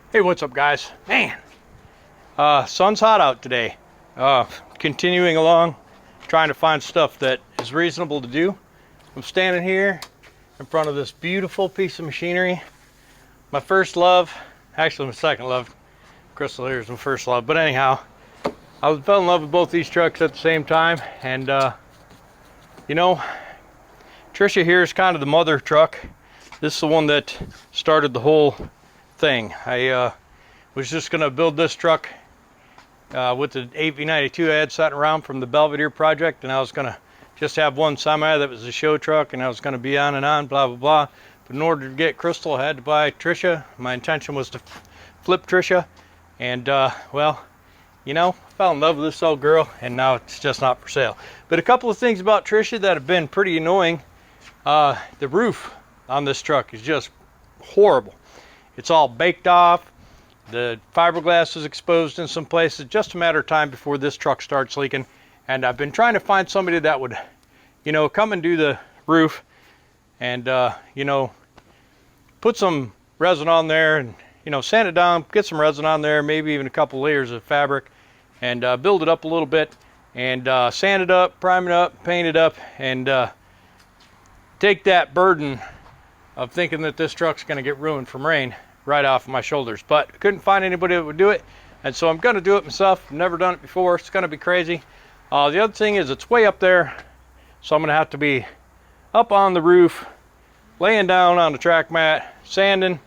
Hey, what's up, guys? Man, sun's hot out today. Continuing along, trying to find stuff that is reasonable to do. I'm standing here in front of this beautiful piece of machinery. My first love, actually my second love. Crystal here is my first love, but anyhow, I fell in love with both these trucks at the same time, and you know, Trisha here is kind of the mother truck. This is the one that started the whole thing. I was just gonna build this truck with the 8V92 I had sitting around from the Belvedere project, and I was gonna just have one semi that was a show truck, and I was gonna be on and on, blah blah blah. But in order to get Crystal, I had to buy Trisha. My intention was to flip Trisha, and well, you know, I fell in love with this old girl, and now it's just not for sale. But a couple of things about Trisha that have been pretty annoying. The roof on this truck is just horrible. It's all baked off. The fiberglass is exposed in some places. Just a matter of time before this truck starts leaking. And I've been trying to find somebody that would, you know, come and do the roof and, you know, put some resin on there and, you know, sand it down, get some resin on there, maybe even a couple layers of fabric, and build it up a little bit, and sand it up, prime it up, paint it up, and take that burden of thinking that this truck's going to get ruined from rain right off my shoulders. But I couldn't find anybody that would do it, and so I'm going to do it myself. I've never done it before. It's going to be crazy. The other thing is it's way up there, so I'm going to have to be up on the roof, laying down on the track mat, sanding,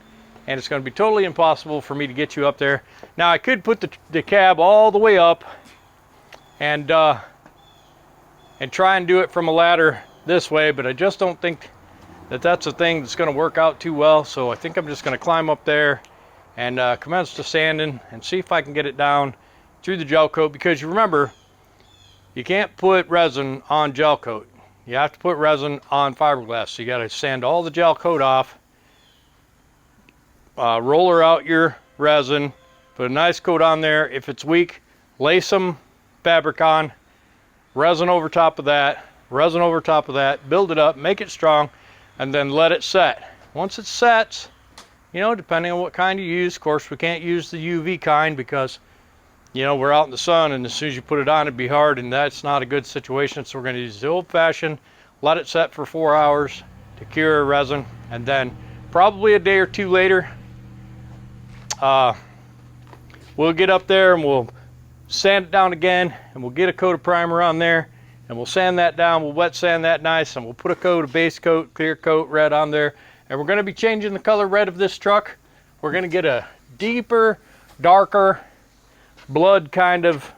and it's going to be totally impossible for me to get you up there. Now I could put the cab all the way up and try and do it from a ladder this way, but I just don't think that that's a thing that's going to work out too well. So I think I'm just going to climb up there and commence to sanding and see if I can get it down through the gel coat, because you remember, you can't put resin on gel coat. You have to put resin on fiberglass. So you got to sand all the gel coat off, roller out your resin, put a nice coat on there. If it's weak, lay some fabric on, resin over top of that, resin over top of that, build it up, make it strong, and then let it set. Once it sets, you know, depending on what kind you use, of course we can't use the UV kind because, you know, we're out in the sun, and as soon as you put it on, it'd be hard, and that's not a good situation. So we're going to use the old-fashioned, let it set for 4 hours to cure resin, and then probably a day or two later, we'll get up there and we'll sand it down again, and we'll get a coat of primer on there, and we'll sand that down, we'll wet sand that nice, and we'll put a coat, a base coat, clear coat, red on there, and we're going to be changing the color red of this truck. We're going to get a deeper, darker, blood kind of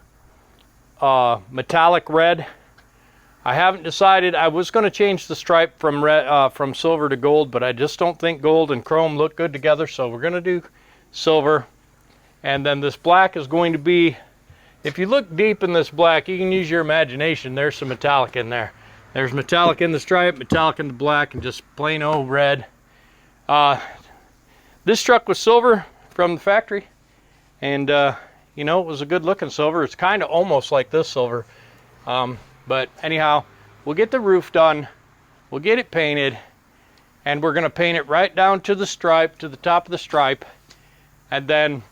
metallic red. I haven't decided. I was going to change the stripe from red, from silver to gold, but I just don't think gold and chrome look good together, so we're going to do silver. And then this black is going to be, if you look deep in this black, you can use your imagination. There's some metallic in there. There's metallic in the stripe, metallic in the black, and just plain old red. This truck was silver from the factory, and you know, it was a good looking silver. It's kind of almost like this silver. But anyhow, we'll get the roof done, we'll get it painted, and we're going to paint it right down to the stripe, to the top of the stripe. And then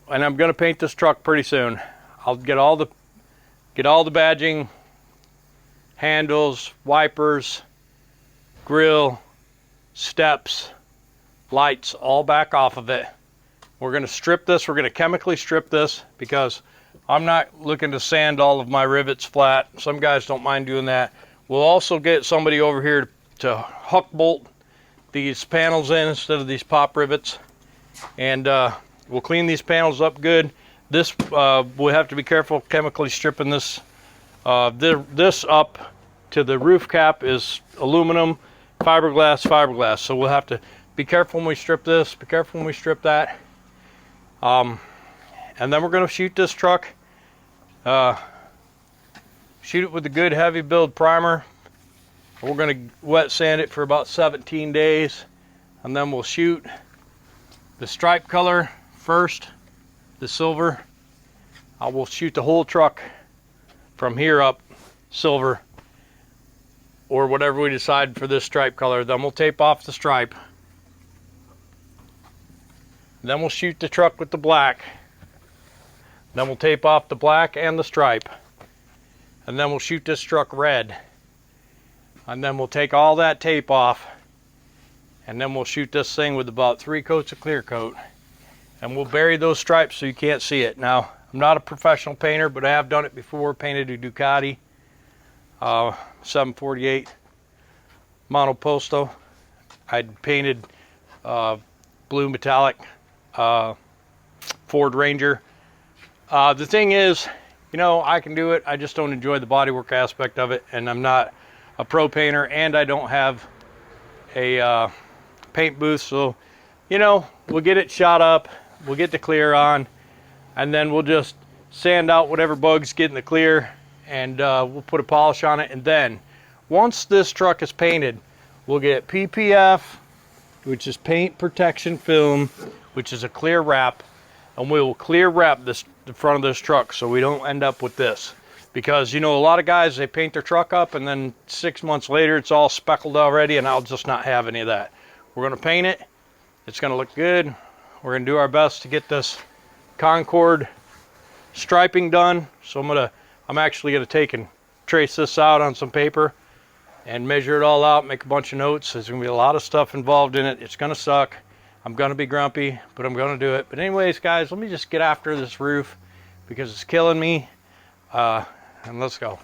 and I'm going to paint this truck pretty soon. I'll get all the badging, handles, wipers, grill, steps, lights, all back off of it. We're going to strip this. We're going to chemically strip this because I'm not looking to sand all of my rivets flat. Some guys don't mind doing that. We'll also get somebody over here to hook bolt these panels in instead of these pop rivets, and we'll clean these panels up good. This we'll have to be careful chemically stripping this. This up to the roof cap is aluminum, fiberglass. So we'll have to be careful when we strip this, be careful when we strip that. And then we're going to shoot this truck. Shoot it with a good heavy build primer. We're going to wet sand it for about 17 days, and then we'll shoot the stripe color first, the silver. I will shoot the whole truck from here up silver, or whatever we decide for this stripe color. Then we'll tape off the stripe, Then we'll shoot the truck with the black. Then we'll tape off the black and the stripe. And then we'll shoot this truck red. And then we'll take all that tape off. And then we'll shoot this thing with about 3 coats of clear coat. And we'll bury those stripes so you can't see it. Now, I'm not a professional painter, but I have done it before. Painted a Ducati 748 Monoposto. I'd painted blue metallic Ford Ranger. The thing is, you know, I can do it. I just don't enjoy the bodywork aspect of it, and I'm not a pro painter, and I don't have a paint booth. So, you know, we'll get it shot up, we'll get the clear on, and then we'll just sand out whatever bugs get in the clear, and we'll put a polish on it. And then once this truck is painted, we'll get PPF, which is paint protection film, which is a clear wrap, and we will clear wrap the front of this truck so we don't end up with this. Because, you know, a lot of guys, they paint their truck up and then 6 months later it's all speckled already, and I'll just not have any of that. We're going to paint it. It's going to look good. We're going to do our best to get this Concord striping done. So I'm actually going to take and trace this out on some paper and measure it all out, make a bunch of notes. There's going to be a lot of stuff involved in it. It's going to suck. I'm going to be grumpy, but I'm going to do it. But anyways, guys, let me just get after this roof because it's killing me. And let's go.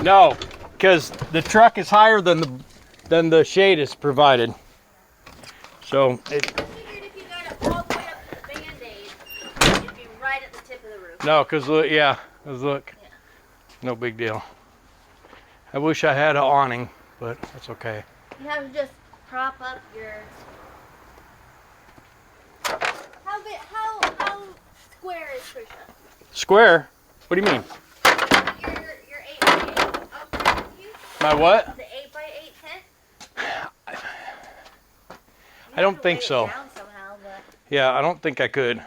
No, because the truck is higher than the shade is provided. So it. I figured if you got it all the way up to the Band-Aid, it'd be right at the tip of the roof. No, because look, yeah, look, yeah. No big deal. I wish I had an awning, but that's okay. You have to just prop up your. How square is Trisha? Square? What do you mean? Your 8x8 up there with you? My what? The 8x8 tent? I don't think so. Down somehow, but... Yeah, I don't think I could.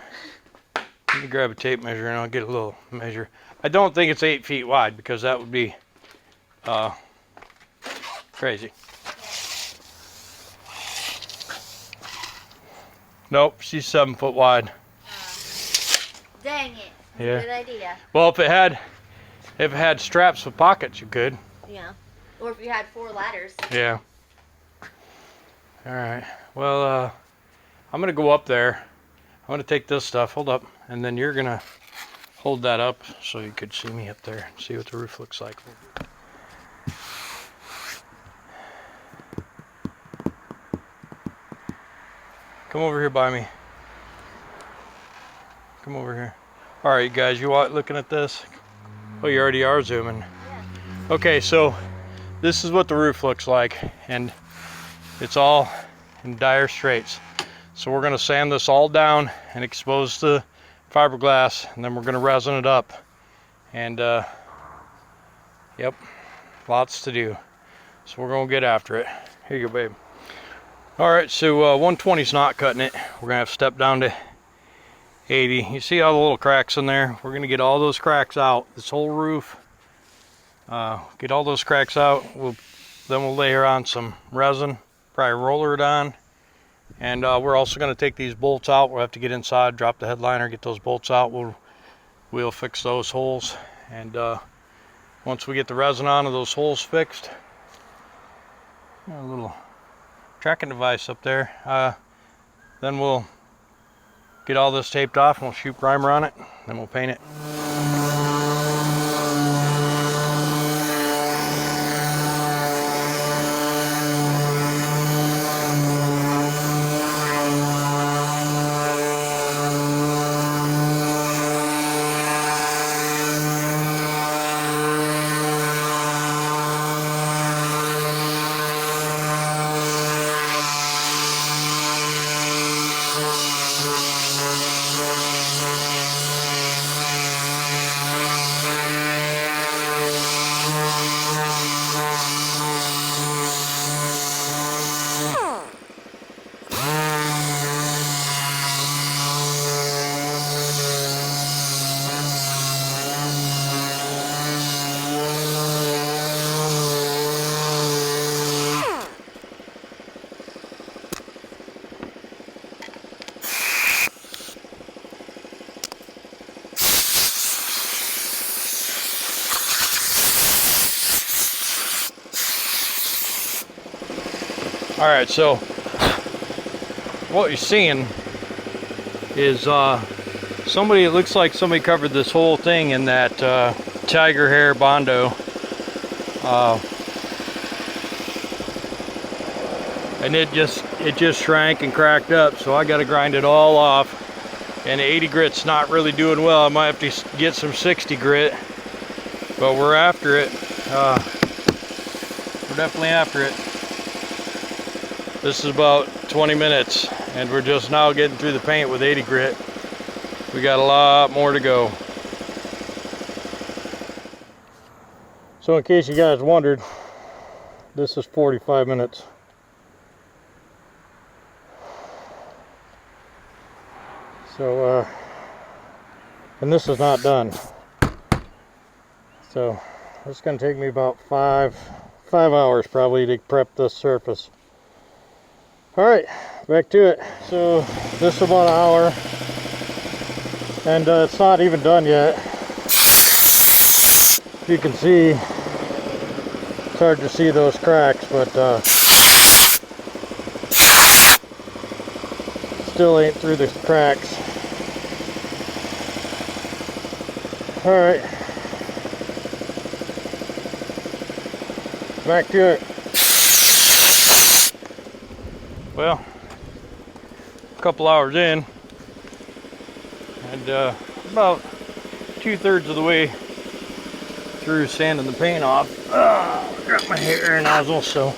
Let me grab a tape measure and I'll get a little measure. I don't think it's 8 feet wide because that would be crazy. Nope, she's 7 foot wide. Dang it. Yeah. Good idea. Well, if it had straps with pockets, you could. Yeah. Or if you had 4 ladders. Yeah. All right. Well, I'm gonna go up there. I'm gonna take this stuff. Hold up, and then you're gonna hold that up so you could see me up there and see what the roof looks like. Come over here by me. Come over here. All right, guys, you looking at this? Oh, you already are zooming. Yeah. Okay, so this is what the roof looks like, and it's all in dire straits. So we're gonna sand this all down and expose the fiberglass, and then we're gonna resin it up. And yep, lots to do. So we're gonna get after it. Here you go, babe. All right, so 120's not cutting it. We're gonna have to step down to 80. You see all the little cracks in there? We're gonna get all those cracks out. This whole roof, get all those cracks out. Then we'll layer on some resin, probably roller it on. And we're also gonna take these bolts out. We'll have to get inside, drop the headliner, get those bolts out. We'll fix those holes. And once we get the resin on and those holes fixed, a little tracking device up there, then we'll get all this taped off and we'll shoot primer on it, then we'll paint it. Alright, so what you're seeing is somebody, it looks like somebody covered this whole thing in that tiger hair Bondo. And it just shrank and cracked up, so I got to grind it all off. And 80 grit's not really doing well. I might have to get some 60 grit, but we're after it. We're definitely after it. This is about 20 minutes, and we're just now getting through the paint with 80 grit. We got a lot more to go. So in case you guys wondered, this is 45 minutes. So, and this is not done. So, it's going to take me about five hours probably to prep this surface. Alright, back to it. So, this is about an hour. And it's not even done yet. You can see, it's hard to see those cracks, but still ain't through the cracks. Alright, back to it. Well, a couple hours in, and about 2/3 of the way through sanding the paint off. Got my hair nozzle, so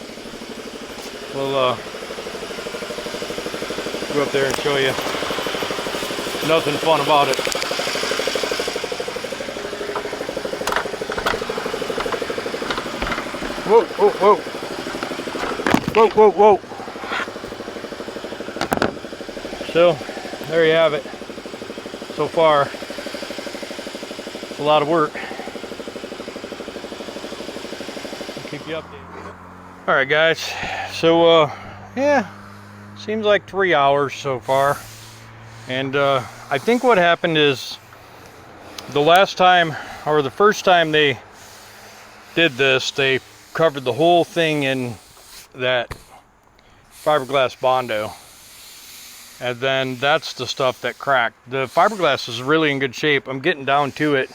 we'll go up there and show you. Nothing fun about it. Whoa, whoa, whoa. Whoa, whoa, whoa. So, there you have it. So far, it's a lot of work. I'll keep you updated. Alright guys, so yeah, seems like 3 hours so far. And I think what happened is the last time, or the first time they did this, they covered the whole thing in that fiberglass Bondo, and then that's the stuff that cracked. The fiberglass is really in good shape. I'm getting down to it.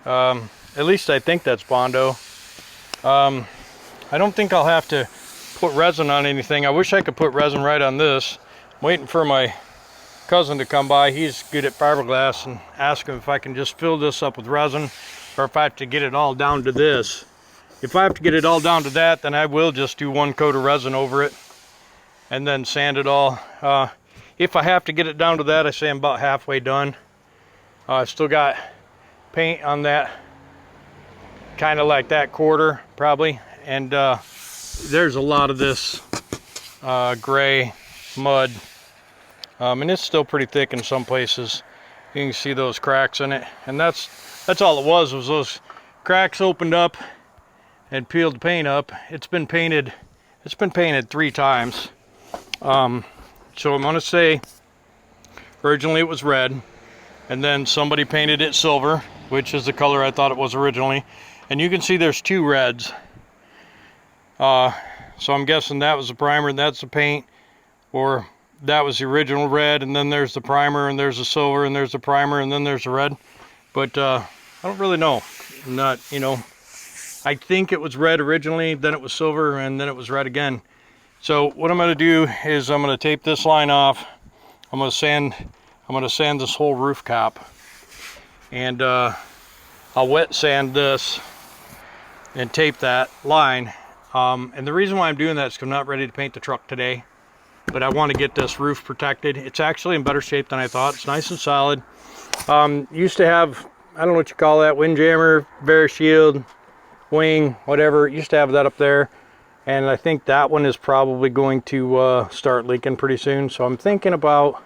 At least I think that's Bondo. I don't think I'll have to put resin on anything. I wish I could put resin right on this. I'm waiting for my cousin to come by. He's good at fiberglass, and ask him if I can just fill this up with resin, or if I have to get it all down to this. If I have to get it all down to that, then I will just do one coat of resin over it and then sand it all. If I have to get it down to that, I say I'm about halfway done. I still got paint on that, kind of like that quarter probably, and there's a lot of this gray mud, and it's still pretty thick in some places. You can see those cracks in it, and that's all it was those cracks opened up and peeled the paint up. It's been painted 3 times. So I'm gonna say originally it was red, and then somebody painted it silver, which is the color I thought it was originally. And you can see there's 2 reds. So I'm guessing that was the primer and that's the paint, or that was the original red, and then there's the primer, and there's the silver, and there's the primer, and then there's the red. But I don't really know. I'm not, I think it was red originally, then it was silver, and then it was red again. So what I'm going to do is I'm going to tape this line off. I'm going to sand this whole roof cap, and I'll wet sand this and tape that line. And the reason why I'm doing that is because I'm not ready to paint the truck today, but I want to get this roof protected. It's actually in better shape than I thought. It's nice and solid. Used to have, I don't know what you call that, windjammer, Shield, wing, whatever. Used to have that up there, and I think that one is probably going to start leaking pretty soon. So I'm thinking about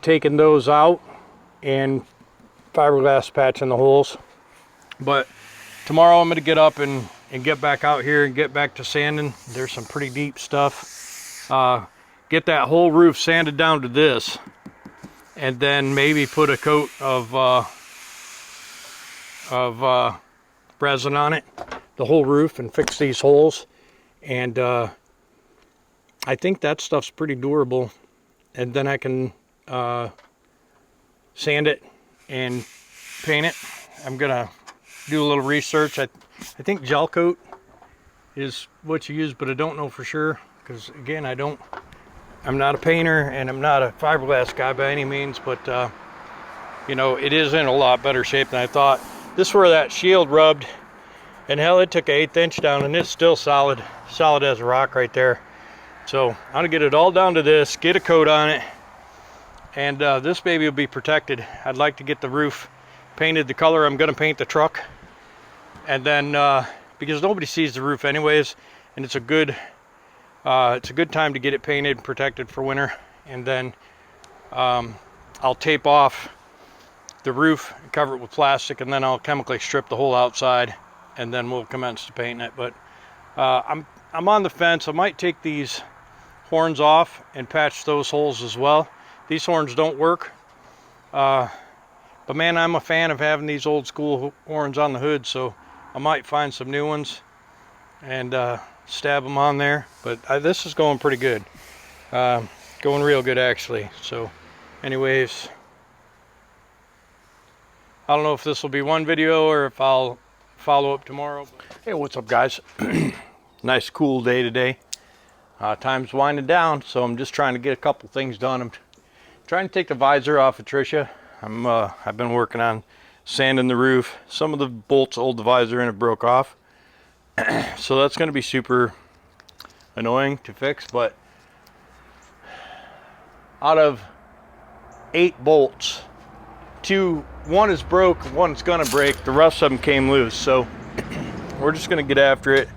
taking those out and fiberglass patching the holes. But tomorrow I'm going to get up and get back out here and get back to sanding. There's some pretty deep stuff. Get that whole roof sanded down to this, and then maybe put a coat of resin on it, the whole roof, and fix these holes, and I think that stuff's pretty durable, and then I can sand it and paint it. I'm gonna do a little research. I think gel coat is what you use, but I don't know for sure, because again, I'm not a painter and I'm not a fiberglass guy by any means, but you know, it is in a lot better shape than I thought. This is where that shield rubbed, and hell, it took an 1/8 inch down, and it's still solid as a rock right there. So I'm gonna get it all down to this, get a coat on it, and this baby will be protected. I'd like to get the roof painted the color I'm gonna paint the truck, and then because nobody sees the roof anyways, and it's a good time to get it painted and protected for winter. And then I'll tape off the roof and cover it with plastic, and then I'll chemically strip the whole outside, and then we'll commence to paint it. But I'm on the fence. I might take these horns off and patch those holes as well. These horns don't work, but man, I'm a fan of having these old school horns on the hood, so I might find some new ones and stab them on there. But this is going pretty good, going real good actually. So anyways, I don't know if this will be one video or if I'll follow up tomorrow. Hey, what's up guys? Nice cool day today. Time's winding down, so I'm just trying to get a couple things done. I'm trying to take the visor off of Trisha. I've been working on sanding the roof. Some of the bolts hold the visor and it broke off. So that's going to be super annoying to fix, but out of 8 bolts, 1 is broke, 1's gonna break, the rest of them came loose. So we're just gonna get after it.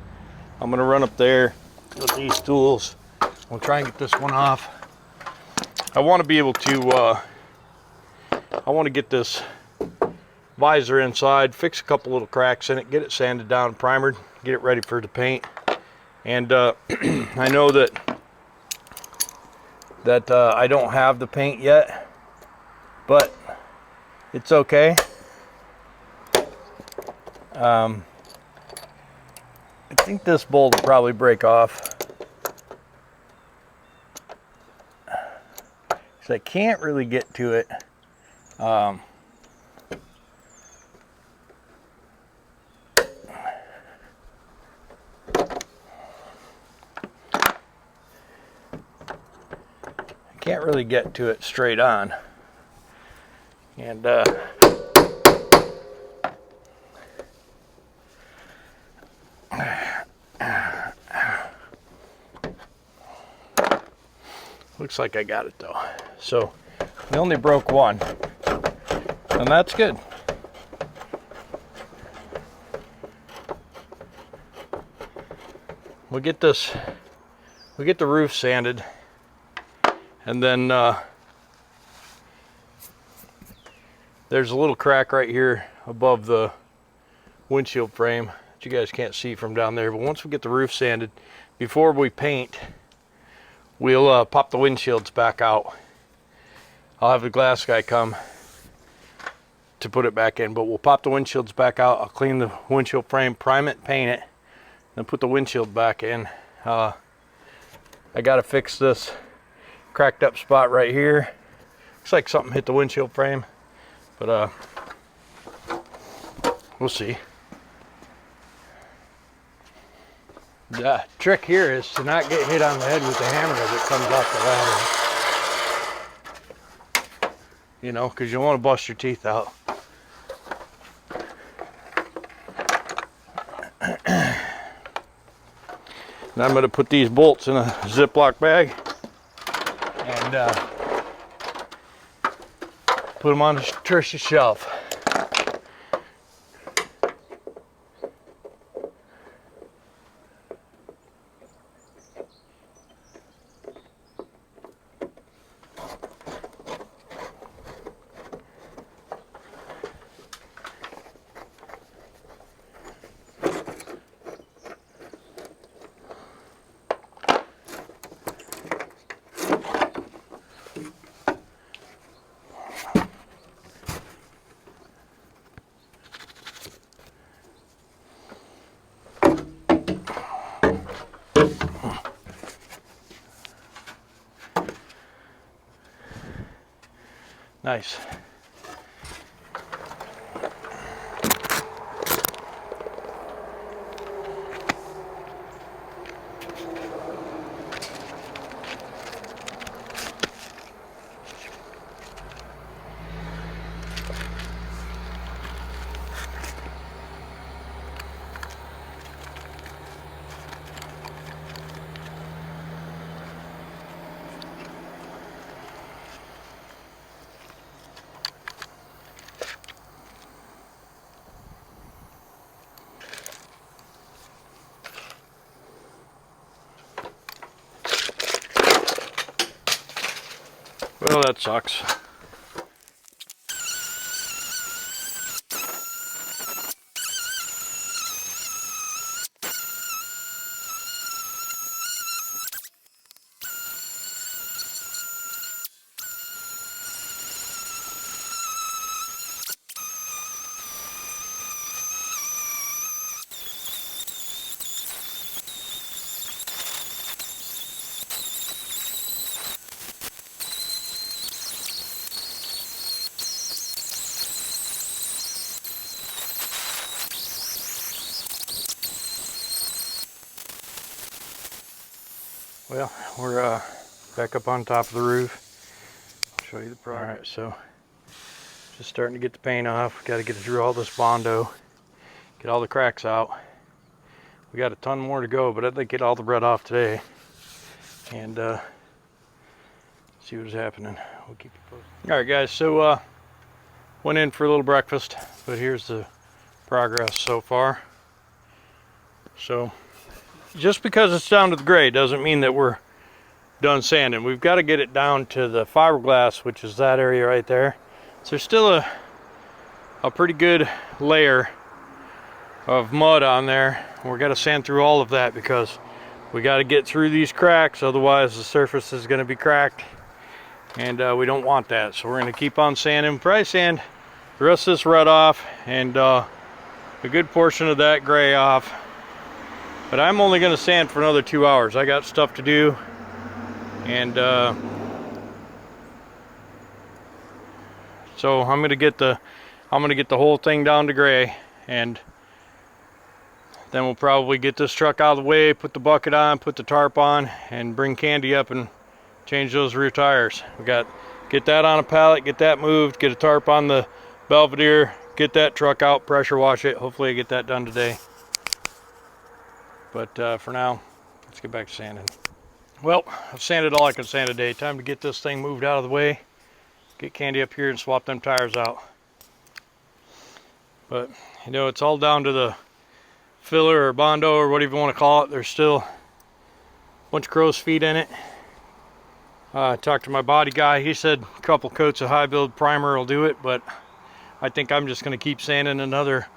I'm gonna run up there with these tools. We'll try and get this one off. I want to be able to I want to get this visor inside, fix a couple little cracks in it, get it sanded down, primered, get it ready for the paint. And I know that I don't have the paint yet, but it's okay. I think this bolt will probably break off, because I can't really get to it. Can't really get to it straight on, and looks like I got it though. So we only broke 1, and that's good. We'll get the roof sanded, and then there's a little crack right here above the windshield frame that you guys can't see from down there. But once we get the roof sanded, before we paint, we'll pop the windshields back out. I'll have the glass guy come to put it back in, but we'll pop the windshields back out. I'll clean the windshield frame, prime it, paint it, then put the windshield back in. I gotta fix this cracked up spot right here. Looks like something hit the windshield frame, but we'll see. The trick here is to not get hit on the head with the hammer as it comes off the ladder. You know, because you want to bust your teeth out. And I'm going to put these bolts in a Ziploc bag and put them on Trisha's shelf. Nice. Well, that sucks. Well, we're back up on top of the roof. I'll show you the progress. All right, so just starting to get the paint off. Got to get through all this Bondo, get all the cracks out. We got a ton more to go, but I'd like to get all the red off today and see what's happening. We'll keep you posted. All right, guys, so went in for a little breakfast, but here's the progress so far. So just because it's down to the gray doesn't mean that we're done sanding. We've got to get it down to the fiberglass, which is that area right there. So there's still a pretty good layer of mud on there. We're got to sand through all of that because we got to get through these cracks, otherwise the surface is going to be cracked, and we don't want that. So we're going to keep on sanding. Probably sand the rest of this red off and a good portion of that gray off. But I'm only going to sand for another 2 hours. I got stuff to do, and so I'm going to get the whole thing down to gray, and then we'll probably get this truck out of the way, put the bucket on, put the tarp on, and bring Candy up and change those rear tires. We got get that on a pallet, get that moved, get a tarp on the Belvedere, get that truck out, pressure wash it. Hopefully I get that done today. But for now, let's get back to sanding. Well, I've sanded all I can sand today. Time to get this thing moved out of the way, get Candy up here and swap them tires out. But you know, it's all down to the filler or Bondo or whatever you want to call it. There's still a bunch of crow's feet in it. I talked to my body guy. He said a couple coats of high build primer will do it, but I think I'm just going to keep sanding another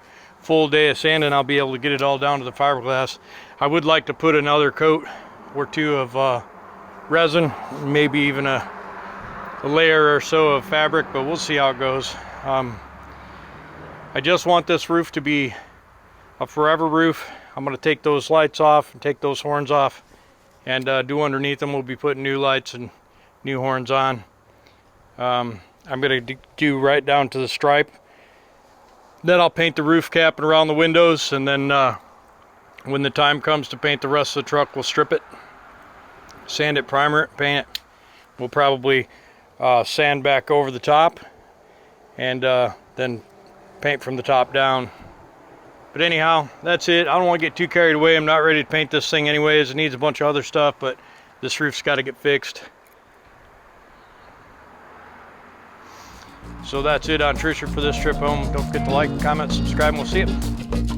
full day of sanding. I'll be able to get it all down to the fiberglass. I would like to put another coat or two of resin, maybe even a layer or so of fabric, but we'll see how it goes. I just want this roof to be a forever roof. I'm going to take those lights off and take those horns off and do underneath them. We'll be putting new lights and new horns on. I'm going to do right down to the stripe. Then I'll paint the roof cap and around the windows, and then when the time comes to paint the rest of the truck, we'll strip it, sand it, primer it, paint it. We'll probably sand back over the top and then paint from the top down. But anyhow, that's it. I don't want to get too carried away. I'm not ready to paint this thing anyways. It needs a bunch of other stuff, but this roof's got to get fixed. So that's it on Trisha for this trip home. Don't forget to like, comment, subscribe, and we'll see you.